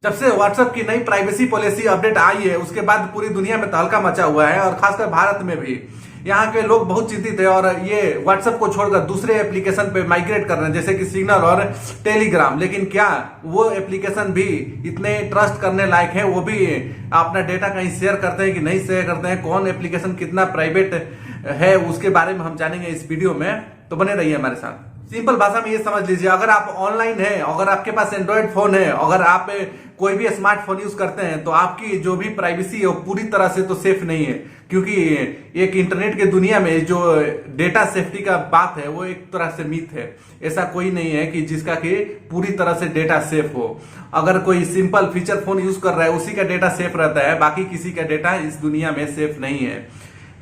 जब से व्हाट्सएप की नई प्राइवेसी पॉलिसी अपडेट आई है उसके बाद पूरी दुनिया में तहलका मचा हुआ है और खासकर भारत में भी। यहाँ के लोग बहुत चिंतित है और ये व्हाट्सएप को छोड़कर दूसरे एप्लीकेशन पे माइग्रेट कर रहे हैं जैसे कि सिग्नल और टेलीग्राम। लेकिन क्या वो एप्लीकेशन भी इतने ट्रस्ट करने लायक है? वो भी अपना डेटा कहीं शेयर करते हैं कि नहीं शेयर करते हैं? कौन एप्लीकेशन कितना प्राइवेट है उसके बारे में हम जानेंगे इस वीडियो में, तो बने रहिए हमारे साथ। सिंपल भाषा में ये समझ लीजिए, अगर आप ऑनलाइन है, अगर आपके पास एंड्रॉयड फोन है, अगर आप कोई भी स्मार्टफोन यूज करते हैं तो आपकी जो भी प्राइवेसी है वो पूरी तरह से तो सेफ नहीं है। क्योंकि एक इंटरनेट की दुनिया में जो डेटा सेफ्टी का बात है वो एक तरह से मिथ है। ऐसा कोई नहीं है कि जिसका कि पूरी तरह से डेटा सेफ हो। अगर कोई सिंपल फीचर फोन यूज कर रहा है उसी का डेटा सेफ रहता है, बाकी किसी का डेटा इस दुनिया में सेफ नहीं है।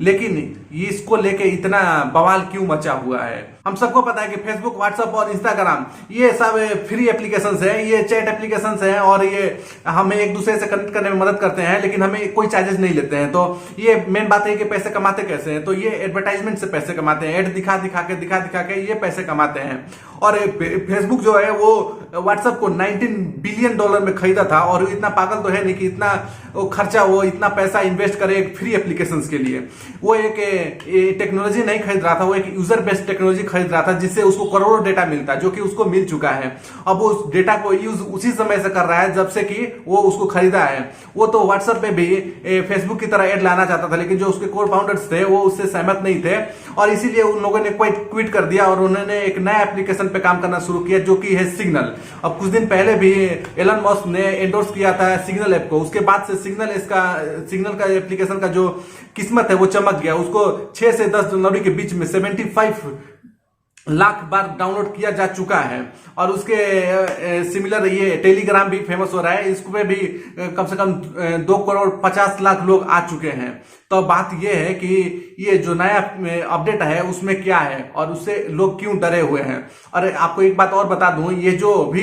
लेकिन ये इसको लेके इतना बवाल क्यों मचा हुआ है? हम सबको पता है कि फेसबुक, व्हाट्सएप और इंस्टाग्राम ये सब फ्री एप्लीकेशंस हैं, ये चैट एप्लीकेशंस हैं और ये हमें एक दूसरे से कनेक्ट करने में मदद करते हैं, लेकिन हमें कोई चार्जेस नहीं लेते हैं। तो ये मेन बात है कि पैसे कमाते कैसे हैं? तो ये एडवर्टाइजमेंट से पैसे कमाते हैं, एड दिखा दिखा के ये पैसे कमाते हैं। और फेसबुक जो है वो व्हाट्सएप को $19 बिलियन में खरीदा था और इतना पागल तो है नहीं कि इतना खर्चा, वो इतना पैसा इन्वेस्ट करे एक फ्री एप्लीकेशन के लिए। वो एक टेक्नोलॉजी नहीं खरीद रहा था, वो एक यूजर बेस्ड टेक्नोलॉजी खरीद रहा था जिससे उसको करोड़ों डेटा मिलता है, जो कि उसको मिल चुका है। अब वो उस डेटा को यूज उसी समय से कर रहा है जब से कि वो उसको खरीदा है। वो तो व्हाट्सएप पे भी फेसबुक की तरह एड लाना चाहता था, लेकिन जो उसके कोर फाउंडर्स थे वो उससे सहमत नहीं थे और इसीलिए उन लोगों ने क्विट कर दिया और उन्होंने एक नया एप्लीकेशन पे काम करना शुरू किया जो कि है सिग्नल। अब कुछ दिन पहले भी एलन मस्क ने एंडोर्स किया था सिग्नल ऐप को। उसके बाद से सिग्नल का एप्लीकेशन का जो किस्मत है वो चमक गया। उसको 6 से 10 जनवरी के बीच में 75 लाख बार डाउनलोड किया जा चुका है। और उसके सिमिलर ये टेलीग्राम भी फेमस हो रहा है, इस पे भी कम से कम 2,50,00,000 लोग आ चुके हैं। तो बात ये है कि ये जो नया अपडेट है उसमें क्या है और उससे लोग क्यों डरे हुए हैं। और आपको एक बात और बता दूं, ये जो भी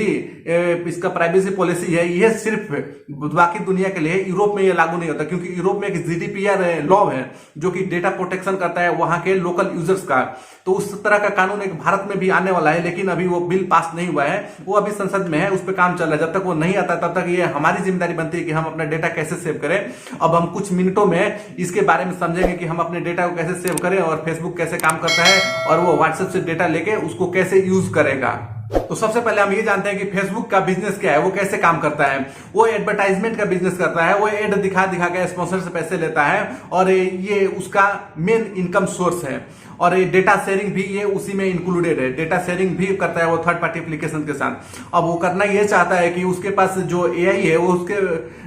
इसका प्राइवेसी पॉलिसी है ये सिर्फ बाकी दुनिया के लिए, यूरोप में ये लागू नहीं होता क्योंकि यूरोप में एक जीडीपीआर लॉ है जो कि डेटा प्रोटेक्शन करता है वहां के लोकल यूजर्स का। तो उस तरह का कानून एक भारत में भी आने वाला है, लेकिन अभी वो बिल पास नहीं हुआ है, वो अभी संसद में है, उस पर काम चल रहा है। जब तक वो नहीं आता तब तक ये हमारी जिम्मेदारी बनती है कि हम अपना डेटा कैसे सेव करें। अब हम कुछ मिनटों में इसके बारे में समझेंगे कि हम अपने डेटा को कैसे सेव करें और फेसबुक कैसे काम करता है और वो व्हाट्सएप से डेटा लेके उसको कैसे यूज करेगा। तो सबसे पहले हम ये जानते हैं कि फेसबुक का बिजनेस क्या है, वो कैसे काम करता है। वो एडवर्टाइजमेंट का बिजनेस करता है, वो एड दिखा दिखा के स्पॉन्सर से पैसे लेता है और ये उसका मेन इनकम सोर्स है। और ये डेटा शेयरिंग भी ये उसी में इंक्लूडेड है, डेटा शेयरिंग भी करता है वो थर्ड पार्टी एप्लीकेशन के साथ। अब वो करना ये चाहता है कि उसके पास जो एआई है वो उसके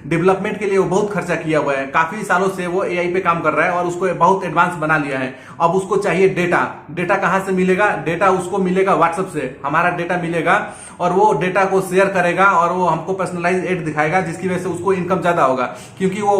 डेवलपमेंट के लिए वो बहुत खर्चा किया हुआ है, काफी सालों से वो एआई पे काम कर रहा है और उसको बहुत एडवांस बना लिया है। अब उसको चाहिए डेटा कहां से मिलेगा? डेटा उसको मिलेगा व्हाट्सएप से, हमारा डेटा मिलेगा और वो डेटा को शेयर करेगा और वो हमको पर्सनलाइज एड दिखाएगा जिसकी वजह से उसको इनकम ज्यादा होगा। क्योंकि वो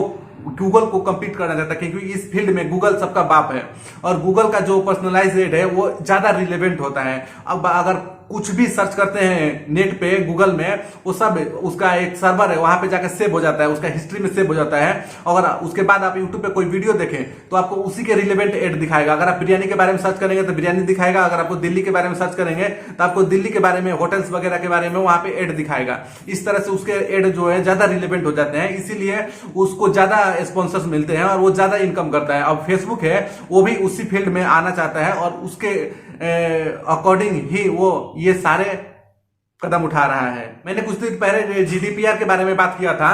गूगल को compete करना चाहता है, क्योंकि इस फील्ड में गूगल सबका बाप है और गूगल का जो पर्सनलाइज एड है वो ज्यादा रिलेवेंट होता है। अब अगर कुछ भी सर्च करते हैं नेट पे गूगल में, वो सब उसका एक सर्वर है वहां पे जाकर सेव हो जाता है, उसका हिस्ट्री में सेव हो जाता है। अगर उसके बाद आप यूट्यूब पे कोई वीडियो देखें तो आपको उसी के रिलेवेंट एड दिखाएगा। अगर आप बिरयानी के बारे में सर्च करेंगे तो बिरयानी दिखाएगा, अगर आपको दिल्ली के बारे में सर्च करेंगे तो आपको दिल्ली के बारे में, होटल्स वगैरह के बारे में वहां पे एड दिखाएगा। इस तरह से उसके एड जो है ज्यादा रिलेवेंट हो जाते हैं, इसीलिए उसको ज्यादा स्पॉन्सर्स मिलते हैं और वो ज्यादा इनकम करता है। अब फेसबुक है वो भी उसी फील्ड में आना चाहता है और उसके अकॉर्डिंग ही वो ये सारे कदम उठा रहा है। मैंने कुछ दिन पहले जीडीपीआर के बारे में बात किया था।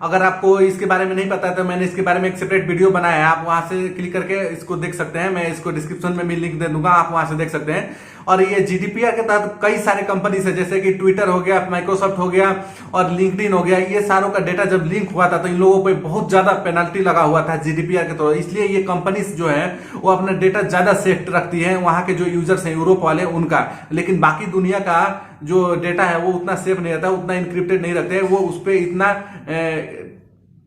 अगर आपको इसके बारे में नहीं पता तो मैंने इसके बारे में एक सेपरेट वीडियो बनाया है, आप वहां से क्लिक करके इसको देख सकते हैं। मैं इसको डिस्क्रिप्शन में भी लिंक दे दूंगा, आप वहां से देख सकते हैं। और ये जीडीपीआर के तहत कई सारे कंपनी है जैसे कि ट्विटर हो गया, माइक्रोसॉफ्ट हो गया और लिंक्डइन हो गया, ये सारों का डेटा जब लिंक हुआ था तो इन लोगों पे बहुत ज्यादा पेनल्टी लगा हुआ था जीडीपीआर के तौर। इसलिए ये कंपनीज जो है वो अपना डेटा ज्यादा सेफ रखती है, वहां के जो यूजर्स हैं यूरोप वाले उनका। लेकिन बाकी दुनिया का जो डेटा है वो उतना सेफ नहीं रहता, उतना इंक्रिप्टेड नहीं रखते, वो उस पर इतना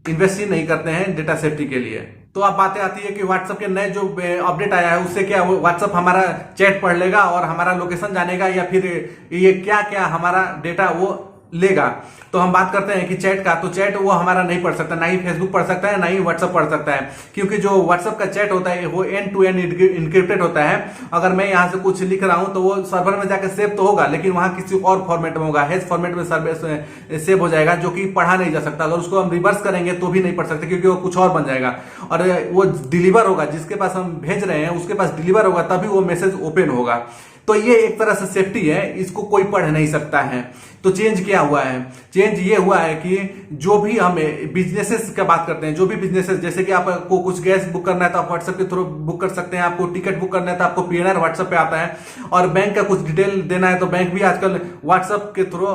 इन्वेस्ट ही नहीं करते हैं डेटा सेफ्टी के लिए। तो अब बातें आती है कि व्हाट्सएप के नए जो अपडेट आया है उससे क्या व्हाट्सएप हमारा चैट पढ़ लेगा और हमारा लोकेशन जानेगा, या फिर ये क्या क्या हमारा डेटा वो लेगा। तो हम बात करते हैं कि चैट का, तो चैट वो हमारा नहीं पढ़ सकता, ना ही फेसबुक पढ़ सकता है, ना ही व्हाट्सएप पढ़ सकता है, क्योंकि जो व्हाट्सएप का चैट होता है वो एंड टू एंड इनक्रिप्टेड होता है। अगर मैं यहाँ से कुछ लिख रहा हूं तो वो सर्वर में जाकर सेव तो होगा, लेकिन वहां किसी और फॉर्मेट में होगा, हैश फॉर्मेट में सेव हो जाएगा, जो कि पढ़ा नहीं जा सकता। अगर उसको हम रिवर्स करेंगे तो भी नहीं पढ़ सकते, क्योंकि वो कुछ और बन जाएगा। और वो डिलीवर होगा, जिसके पास हम भेज रहे हैं उसके पास डिलीवर होगा, तभी वो मैसेज ओपन होगा। तो ये एक तरह से सेफ्टी है, इसको कोई पढ़ नहीं सकता है। तो चेंज क्या हुआ है? चेंज ये हुआ है कि जो भी हमें बिजनेसेस का बात करते हैं, जो भी बिजनेसेस, जैसे कि आपको कुछ गैस बुक करना है तो आप व्हाट्सएप के थ्रू बुक कर सकते हैं, आपको टिकट बुक करना है तो आपको पीएनआर व्हाट्सएप पे आता है, और बैंक का कुछ डिटेल देना है तो बैंक भी आजकल व्हाट्सएप के थ्रू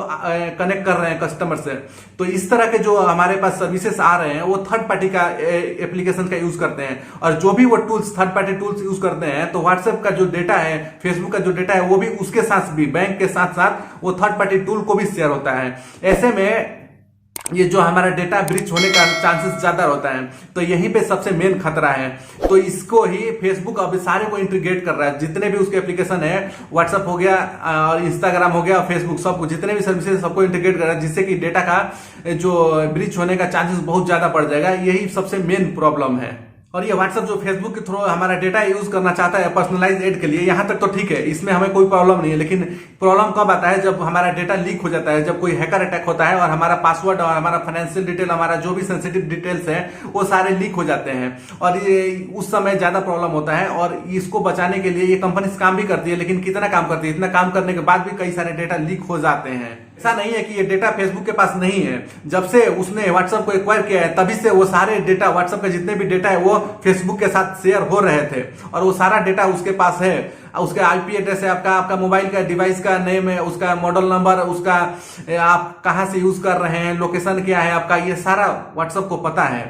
कनेक्ट कर रहे हैं कस्टमर से। तो इस तरह के जो हमारे पास सर्विसेस आ रहे हैं वो थर्ड पार्टी का एप्लीकेशन का यूज करते हैं, और जो भी वो tools third party tools use करते हैं तो व्हाट्सएप का जो डेटा है, फेसबुक का जो डेटा है, वो भी उसके साथ भी बैंक के साथ साथ वो थर्ड पार्टी टूल को भी शेयर होता है। ऐसे में ये जो हमारा डेटा ब्रीच होने का चांसेस ज्यादा होता है। तो यहीं पे सबसे मेन खतरा है। तो इसको ही फेसबुक अभी सारे को इंटीग्रेट कर रहा है, जितने भी उसके एप्लीकेशन है, व्हाट्सएप हो गया और इंस्टाग्राम हो गया, फेसबुक, सबको जितने भी सर्विसेज सबको इंटीग्रेट कर रहा है, जिससे कि डेटा का जो ब्रीच होने का चांसेस बहुत ज्यादा बढ़ जाएगा। यही सबसे मेन प्रॉब्लम है। और ये व्हाट्सएप जो फेसबुक के थ्रू हमारा डेटा यूज करना चाहता है पर्सनलाइज एड के लिए, यहां तक तो ठीक है, इसमें हमें कोई प्रॉब्लम नहीं है। लेकिन प्रॉब्लम कब आता है? जब हमारा डेटा लीक हो जाता है, जब कोई हैकर अटैक होता है और हमारा पासवर्ड और हमारा फाइनेंशियल डिटेल, हमारा जो भी सेंसिटिव डिटेल्स है वो सारे लीक हो जाते हैं, और ये उस समय ज्यादा प्रॉब्लम होता है। और इसको बचाने के लिए ये कंपनी काम भी करती है, लेकिन कितना काम करती है? इतना काम करने के बाद भी कई सारे डेटा लीक हो जाते हैं। ऐसा नहीं है कि ये डेटा फेसबुक के पास नहीं है। जब से उसने व्हाट्सएप को एक्वायर किया है तभी से वो सारे डेटा, व्हाट्सएप के जितने भी डेटा है वो फेसबुक के साथ शेयर हो रहे थे, और वो सारा डेटा उसके पास है। उसका आईपी एड्रेस है, आपका मोबाइल का डिवाइस का नेम है, उसका मॉडल नंबर, उसका आप कहां से यूज कर रहे हैं, लोकेशन क्या है आपका, ये सारा व्हाट्सएप को पता है।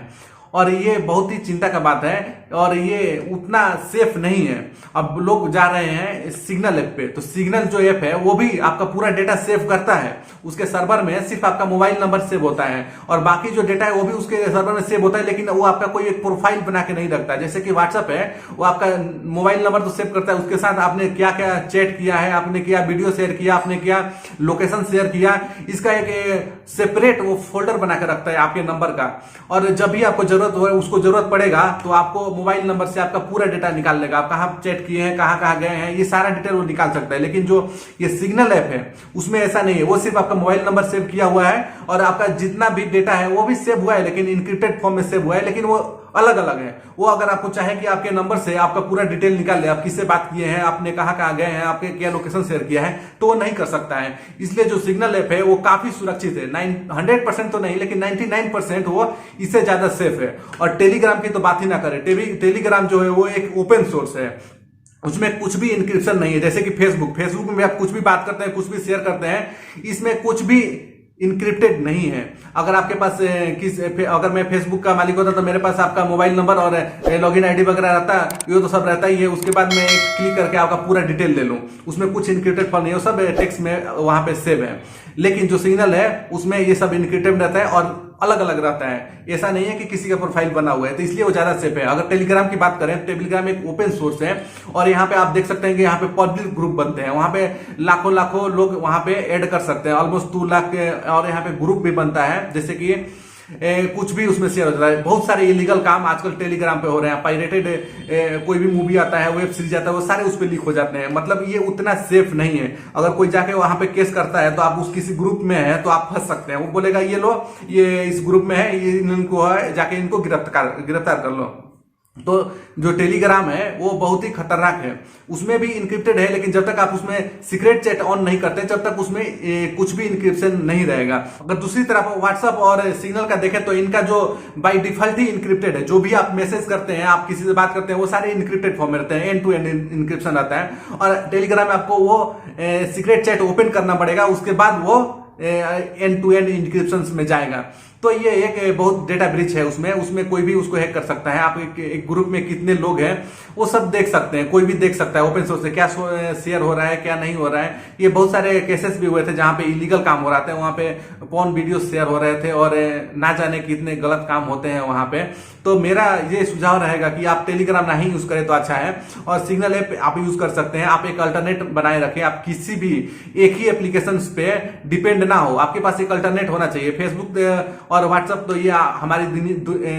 और ये बहुत ही चिंता का बात है, और ये उतना सेफ नहीं है। अब लोग जा रहे हैं सिग्नल ऐप पे, तो सिग्नल जो ऐप है वो भी आपका पूरा डेटा सेव करता है। उसके सर्वर में सिर्फ आपका मोबाइल नंबर सेव होता है, और बाकी जो डेटा है वो भी उसके सर्वर में सेव होता है, लेकिन वो आपका कोई एक प्रोफाइल बना के नहीं रखता। जैसे कि व्हाट्सएप है, वो आपका मोबाइल नंबर तो सेव करता है, उसके साथ आपने क्या क्या चैट किया है, आपने क्या वीडियो शेयर किया, आपने क्या लोकेशन शेयर किया, इसका एक सेपरेट वो फोल्डर बना के रखता है आपके नंबर का। और जब भी आपको जरूरत हो, उसको जरूरत पड़ेगा, तो आपको मोबाइल नंबर से आपका पूरा डेटा निकाल लेगा, आप कहां चैट किए हैं, कहां कहां गए हैं, ये सारा डिटेल वो निकाल सकता है। लेकिन जो ये सिग्नल ऐप है उसमें ऐसा नहीं है, वो सिर्फ आपका मोबाइल नंबर सेव किया हुआ है, और आपका जितना भी डेटा है वो भी सेव हुआ है, लेकिन इनक्रिप्टेड फॉर्म में सेव हुआ है, लेकिन वो अलग अलग है। वो अगर आपको चाहे कि आपके नंबर से आपका पूरा डिटेल निकाल ले, आप किससे बात किए हैं, आपने कहां कहां गए हैं, आपके क्या लोकेशन शेयर किया है, तो वो नहीं कर सकता है। इसलिए जो सिग्नल ऐप है वो काफी सुरक्षित है, 100% तो नहीं, लेकिन 99% वो इससे ज्यादा सेफ है। और टेलीग्राम की तो बात ही ना करें। टेलीग्राम जो है वो एक ओपन सोर्स है, उसमें कुछ भी इंक्रिप्शन नहीं है। जैसे कि फेसबुक में आप कुछ भी बात करते हैं, कुछ भी शेयर करते हैं, इसमें कुछ भी इंक्रिप्टेड नहीं है। अगर आपके पास अगर मैं फेसबुक का मालिक होता तो मेरे पास आपका मोबाइल नंबर और लॉगिन आईडी वगैरह रहता, ये तो सब रहता ही है। उसके बाद मैं एक क्लिक करके आपका पूरा डिटेल ले लूं, उसमें कुछ इंक्रिप्टेड फॉर्म नहीं है, सब टेक्स्ट में वहां पे सेव है। लेकिन जो सिग्नल है उसमें ये सब इंक्रिप्टेड रहता है और अलग अलग रहता है। ऐसा नहीं है कि किसी का प्रोफाइल बना हुआ है, तो इसलिए वो ज्यादा सेफ है। अगर टेलीग्राम की बात करें, टेलीग्राम एक ओपन सोर्स है, और यहाँ पे आप देख सकते हैं कि यहाँ पे पब्लिक ग्रुप बनते हैं, वहां पे लाखों लाखों लोग वहां पे ऐड कर सकते हैं, ऑलमोस्ट 2 लाख के। और यहाँ पे ग्रुप भी बनता है, जैसे कि कुछ भी उसमें शेयर हो जाता है। बहुत सारे इलीगल काम आजकल टेलीग्राम पे हो रहे हैं। पायरेटेड कोई भी मूवी आता है, वेब सीरीज आता है, वो सारे उस पर लीक हो जाते हैं। मतलब ये उतना सेफ नहीं है। अगर कोई जाके वहां पे केस करता है तो आप उस किसी ग्रुप में है तो आप फंस सकते हैं। वो बोलेगा ये लो, ये इस ग्रुप में है, ये इनको है, जाके इनको गिरफ्तार कर लो। तो जो टेलीग्राम है वो बहुत ही खतरनाक है, उसमें भी इंक्रिप्टेड है, लेकिन जब तक आप उसमें सीक्रेट चैट ऑन नहीं करते जब तक उसमें कुछ भी इंक्रिप्शन नहीं रहेगा। अगर दूसरी तरफ व्हाट्सएप और सिग्नल का देखें तो इनका जो बाय डिफॉल्ट ही इंक्रिप्टेड है। जो भी आप मैसेज करते हैं, आप किसी से बात करते हैं, वो सारे इंक्रिप्टेड फॉर्म में रहते हैं, एंड टू एंड इंक्रिप्शन आता है। और टेलीग्राम में आपको वो सीक्रेट चैट ओपन करना पड़ेगा, उसके बाद वो एंड टू एंड इंक्रिप्शन में जाएगा। तो ये एक बहुत डेटा ब्रीच है, उसमें कोई भी उसको हैक कर सकता है। आप एक ग्रुप में कितने लोग हैं वो सब देख सकते हैं, कोई भी देख सकता है ओपन सोर्स से क्या शेयर हो रहा है, क्या नहीं हो रहा है। ये बहुत सारे केसेस भी हुए थे जहां पे इलीगल काम हो रहा था, वहां पे पॉर्न वीडियो शेयर हो रहे थे, और ना जाने कितने गलत काम होते हैं वहां पे। तो मेरा ये सुझाव रहेगा कि आप टेलीग्राम ना ही यूज करें तो अच्छा है, और सिग्नल ऐप आप यूज कर सकते हैं। आप एक अल्टरनेट बनाए रखें, आप किसी भी एक ही एप्लीकेशन पे डिपेंड ना हो, आपके पास एक अल्टरनेट होना चाहिए। फेसबुक और व्हाट्सएप तो ये हमारी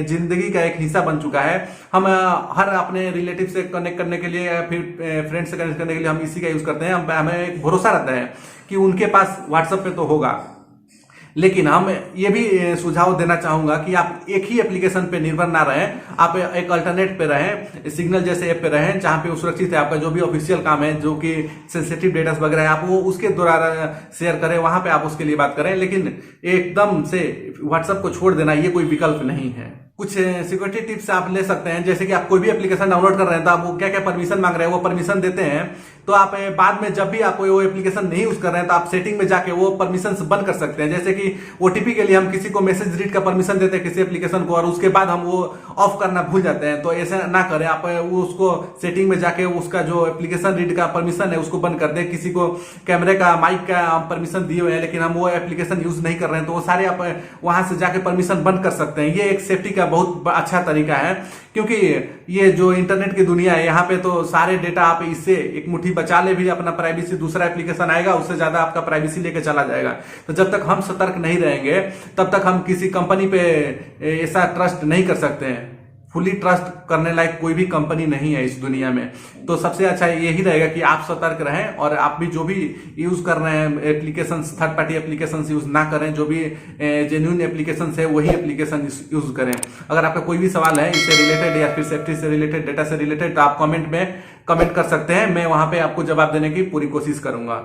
जिंदगी का एक हिस्सा बन चुका है। हम हर अपने रिलेटिव से कनेक्ट करने के लिए या फिर फ्रेंड से कनेक्ट करने के लिए हम इसी का यूज करते हैं। हमें एक भरोसा रहता है कि उनके पास व्हाट्सएप पे तो होगा। लेकिन हम ये भी सुझाव देना चाहूंगा कि आप एक ही एप्लीकेशन पे निर्भर ना रहें, आप एक अल्टरनेट पे रहें, सिग्नल जैसे ऐप पे रहें जहां पे वो सुरक्षित है। आपका जो भी ऑफिशियल काम है, जो कि सेंसिटिव डेटा वगैरह है, आप वो उसके द्वारा शेयर करें, वहां पे आप उसके लिए बात करें। लेकिन एकदम से व्हाट्सएप को छोड़ देना ये कोई विकल्प नहीं है। कुछ सिक्योरिटी टिप्स आप ले सकते हैं, जैसे कि आप कोई भी एप्लीकेशन डाउनलोड कर रहे हैं तो आप वो क्या क्या परमिशन मांग रहे हैं वो परमिशन देते हैं, तो आप बाद में जब भी आप वो एप्लीकेशन नहीं यूज कर रहे हैं तो आप सेटिंग में जाके वो परमिशन बंद कर सकते हैं। जैसे कि ओटीपी के लिए हम किसी को मैसेज रीड का परमिशन देते हैं किसी एप्लीकेशन को, और उसके बाद हम वो ऑफ करना भूल जाते हैं, तो ऐसा ना करें। आप वो उसको सेटिंग में जाके उसका जो एप्लीकेशन रीड का परमिशन है उसको बंद कर दें। किसी को कैमरे का, माइक का परमिशन दिए हुए हैं लेकिन हम वो एप्लीकेशन यूज नहीं कर रहे हैं तो वो सारे आप वहां से जाके परमिशन बंद कर सकते हैं। ये एक सेफ्टी का बहुत अच्छा तरीका है, क्योंकि ये जो इंटरनेट की दुनिया है यहाँ पे तो सारे डेटा आप इससे एक मुट्ठी बचा ले भी अपना प्राइवेसी, दूसरा एप्लीकेशन आएगा उससे ज्यादा आपका प्राइवेसी लेके चला जाएगा। तो जब तक हम सतर्क नहीं रहेंगे तब तक हम किसी कंपनी पे ऐसा ट्रस्ट नहीं कर सकते हैं। फुली ट्रस्ट करने लायक कोई भी कंपनी नहीं है इस दुनिया में। तो सबसे अच्छा यही रहेगा कि आप सतर्क रहें और आप भी जो भी यूज कर रहे हैं application, third party application use ना करें। जो भी जेन्युइन एप्लीकेशन है वही एप्लीकेशन यूज करें। अगर आपका कोई भी सवाल है इससे रिलेटेड या फिर सेफ्टी से रिलेटेड, डेटा से रिलेटेड, तो आप कमेंट में कमेंट कर सकते हैं। मैं वहां पे आपको जवाब देने की पूरी कोशिश करूंगा।